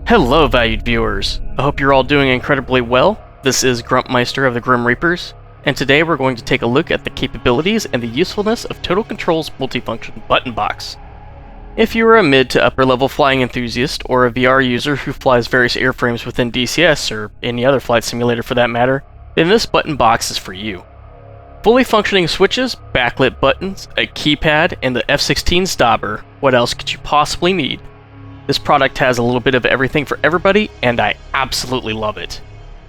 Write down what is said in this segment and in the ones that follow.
Hello, valued viewers. I hope you're all doing incredibly well. This is Grumpmeister of the Grim Reapers, and today we're going to take a look at the capabilities and the usefulness of Total Control's multifunction button box. If you are a mid to upper level flying enthusiast, or a VR user who flies various airframes within DCS, or any other flight simulator for that matter, then this button box is for you. Fully functioning switches, backlit buttons, a keypad, and the F-16's dauber. What else could you possibly need? This product has a little bit of everything for everybody, and I absolutely love it.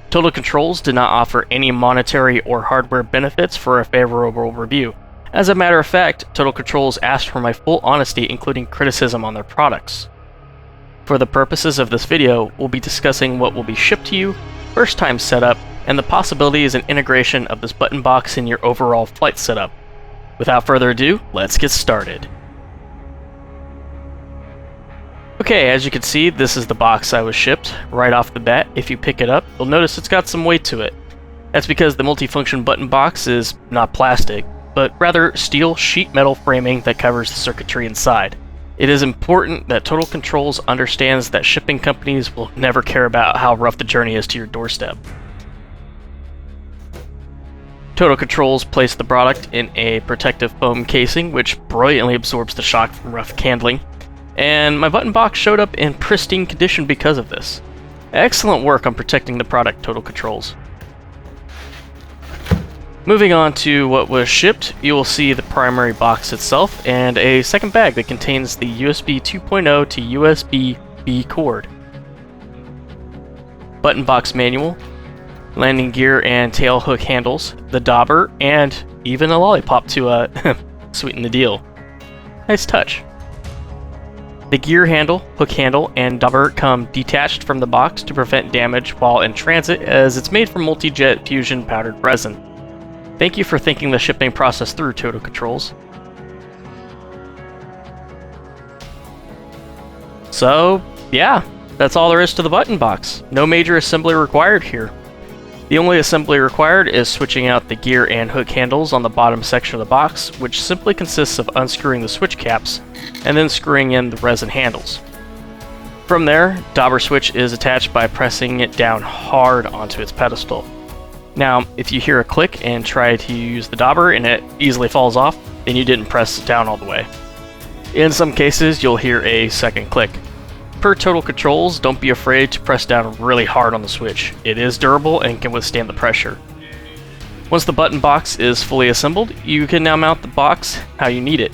Total Controls did not offer any monetary or hardware benefits for a favorable review. As a matter of fact, Total Controls asked for my full honesty, including criticism on their products. For the purposes of this video, we'll be discussing what will be shipped to you, first time setup, and the possibilities and integration of this button box in your overall flight setup. Without further ado, let's get started. Okay, as you can see, this is the box I was shipped. Right off the bat, if you pick it up, you'll notice it's got some weight to it. That's because the multifunction button box is not plastic, but rather steel sheet metal framing that covers the circuitry inside. It is important that Total Controls understands that shipping companies will never care about how rough the journey is to your doorstep. Total Controls placed the product in a protective foam casing which brilliantly absorbs the shock from rough handling. And my button box showed up in pristine condition because of this. Excellent work on protecting the product, Total Controls. Moving on to what was shipped, you will see the primary box itself and a second bag that contains the USB 2.0 to USB-B cord. Button box manual, landing gear and tail hook handles, the dauber, and even a lollipop to sweeten the deal. Nice touch. The gear handle, hook handle, and dauber come detached from the box to prevent damage while in transit, as it's made from multi-jet fusion powdered resin. Thank you for thinking the shipping process through, Total Controls. So, yeah, that's all there is to the button box. No major assembly required here. The only assembly required is switching out the gear and hook handles on the bottom section of the box, which simply consists of unscrewing the switch caps and then screwing in the resin handles. From there, dauber switch is attached by pressing it down hard onto its pedestal. Now, if you hear a click and try to use the dauber and it easily falls off, then you didn't press it down all the way. In some cases, you'll hear a second click. Per Total Controls, don't be afraid to press down really hard on the switch. It is durable and can withstand the pressure. Once the button box is fully assembled, you can now mount the box how you need it.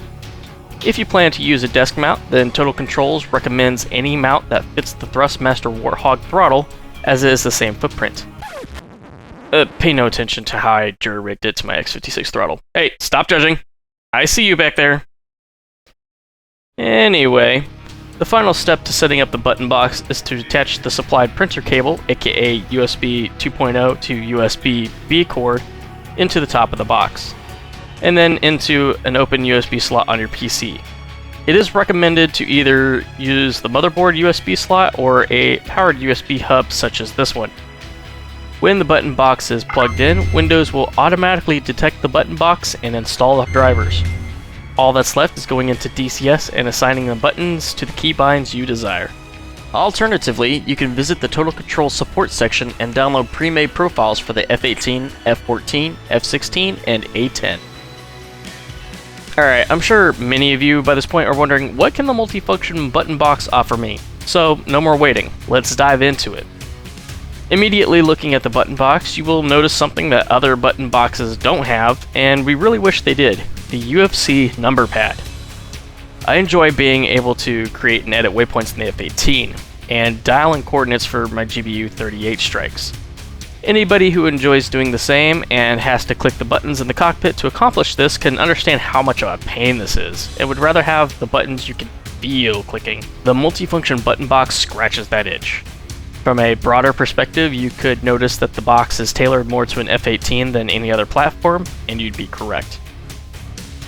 If you plan to use a desk mount, then Total Controls recommends any mount that fits the Thrustmaster Warthog throttle, as it is the same footprint. Pay no attention to how I jury-rigged it to my X56 throttle. Hey, stop judging! I see you back there! Anyway, the final step to setting up the button box is to attach the supplied printer cable, aka USB 2.0 to USB-B cord, into the top of the box, and then into an open USB slot on your PC. It is recommended to either use the motherboard USB slot or a powered USB hub such as this one. When the button box is plugged in, Windows will automatically detect the button box and install the drivers. All that's left is going into DCS and assigning the buttons to the keybinds you desire. Alternatively, you can visit the Total Control support section and download pre-made profiles for the F-18, F-14, F-16, and A-10. Alright, I'm sure many of you by this point are wondering, what can the multifunction button box offer me? So, no more waiting, let's dive into it. Immediately looking at the button box, you will notice something that other button boxes don't have, and we really wish they did: the UFC number pad. I enjoy being able to create and edit waypoints in the F-18, and dial in coordinates for my GBU-38 strikes. Anybody who enjoys doing the same and has to click the buttons in the cockpit to accomplish this can understand how much of a pain this is, and would rather have the buttons you can feel clicking. The multifunction button box scratches that itch. From a broader perspective, you could notice that the box is tailored more to an F-18 than any other platform, and you'd be correct.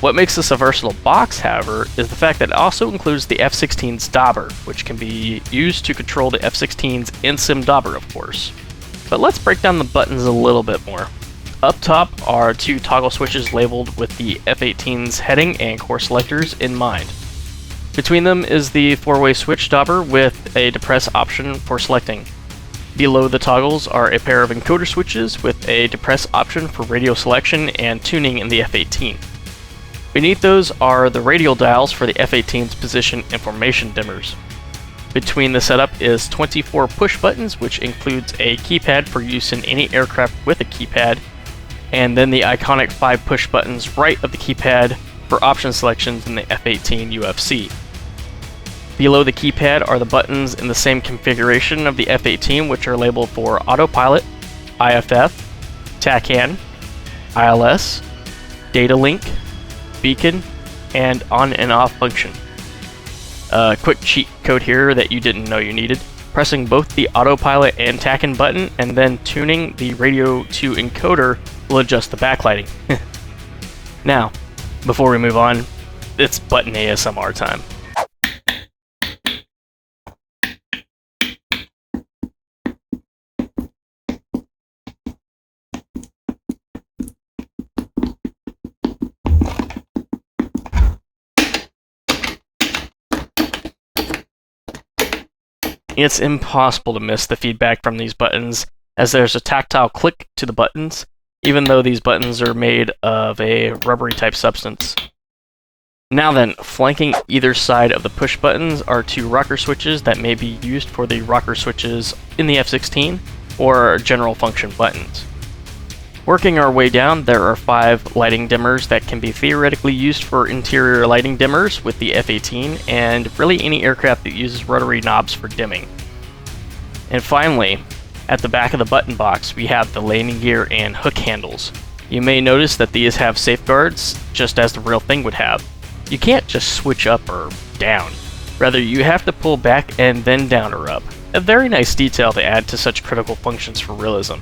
What makes this a versatile box, however, is the fact that it also includes the F-16's dauber, which can be used to control the F-16's in-sim dauber, of course. But let's break down the buttons a little bit more. Up top are two toggle switches labeled with the F-18's heading and course selectors in mind. Between them is the 4-way switch dauber with a depress option for selecting. Below the toggles are a pair of encoder switches with a depress option for radio selection and tuning in the F-18. Beneath those are the radial dials for the F-18's position information dimmers. Between the setup is 24 push buttons, which includes a keypad for use in any aircraft with a keypad, and then the iconic 5 push buttons right of the keypad for option selections in the F-18 UFC. Below the keypad are the buttons in the same configuration of the F-18, which are labeled for Autopilot, IFF, TACAN, ILS, Data Link, Beacon, and On and Off function. A quick cheat code here that you didn't know you needed. Pressing both the Autopilot and TACAN button and then tuning the radio to encoder will adjust the backlighting. Now, before we move on, it's button ASMR time. It's impossible to miss the feedback from these buttons, as there's a tactile click to the buttons, even though these buttons are made of a rubbery type substance. Now then, flanking either side of the push buttons are 2 rocker switches that may be used for the rocker switches in the F-16 or general function buttons. Working our way down, there are 5 lighting dimmers that can be theoretically used for interior lighting dimmers with the F-18 and really any aircraft that uses rotary knobs for dimming. And finally, at the back of the button box, we have the landing gear and hook handles. You may notice that these have safeguards, just as the real thing would have. You can't just switch up or down. Rather, you have to pull back and then down or up. A very nice detail to add to such critical functions for realism.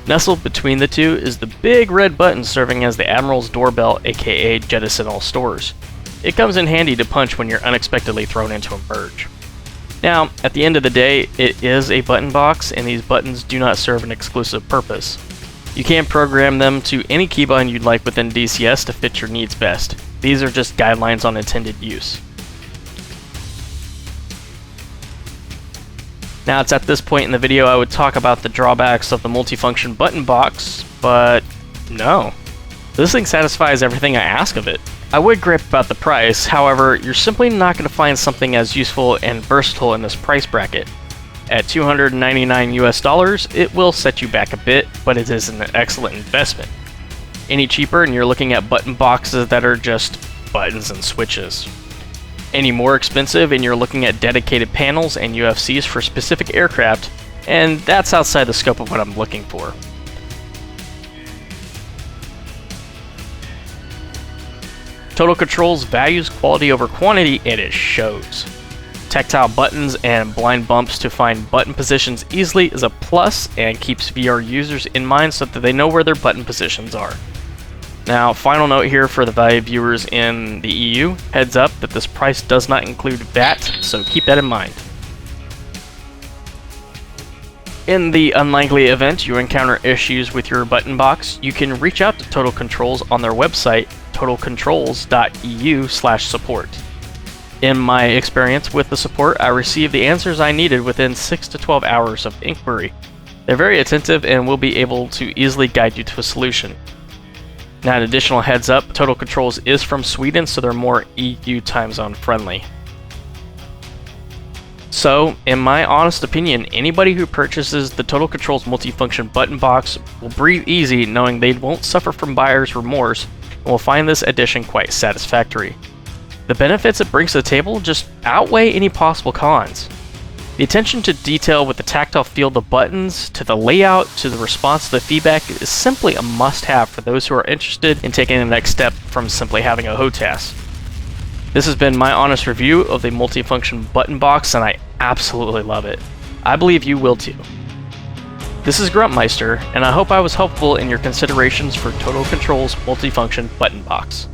Nestled between the two is the big red button serving as the Admiral's doorbell, aka jettison all stores. It comes in handy to punch when you're unexpectedly thrown into a merge. Now, at the end of the day, it is a button box, and these buttons do not serve an exclusive purpose. You can program them to any keybind you'd like within DCS to fit your needs best. These are just guidelines on intended use. Now, it's at this point in the video I would talk about the drawbacks of the multifunction button box, but no. This thing satisfies everything I ask of it. I would gripe about the price, however, you're simply not going to find something as useful and versatile in this price bracket. At $299 US, it will set you back a bit, but it is an excellent investment. Any cheaper and you're looking at button boxes that are just buttons and switches. Any more expensive and you're looking at dedicated panels and UFCs for specific aircraft, and that's outside the scope of what I'm looking for. Total Controls values quality over quantity, and it shows. Tactile buttons and blind bumps to find button positions easily is a plus and keeps VR users in mind so that they know where their button positions are. Now, final note here for the valued viewers in the EU, heads up that this price does not include VAT, so keep that in mind. In the unlikely event you encounter issues with your button box, you can reach out to Total Controls on their website, totalcontrols.eu/support. In my experience with the support, I received the answers I needed within 6 to 12 hours of inquiry. They're very attentive and will be able to easily guide you to a solution. Now, an additional heads up, Total Controls is from Sweden, so they're more EU time zone friendly. So, in my honest opinion, anybody who purchases the Total Controls multifunction button box will breathe easy knowing they won't suffer from buyer's remorse and will find this addition quite satisfactory. The benefits it brings to the table just outweigh any possible cons. The attention to detail with the tactile feel of the buttons, to the layout, to the response to the feedback is simply a must-have for those who are interested in taking the next step from simply having a HOTAS. This has been my honest review of the multifunction button box, and I absolutely love it. I believe you will too. This is Gruntmeister, and I hope I was helpful in your considerations for Total Controls multifunction button box.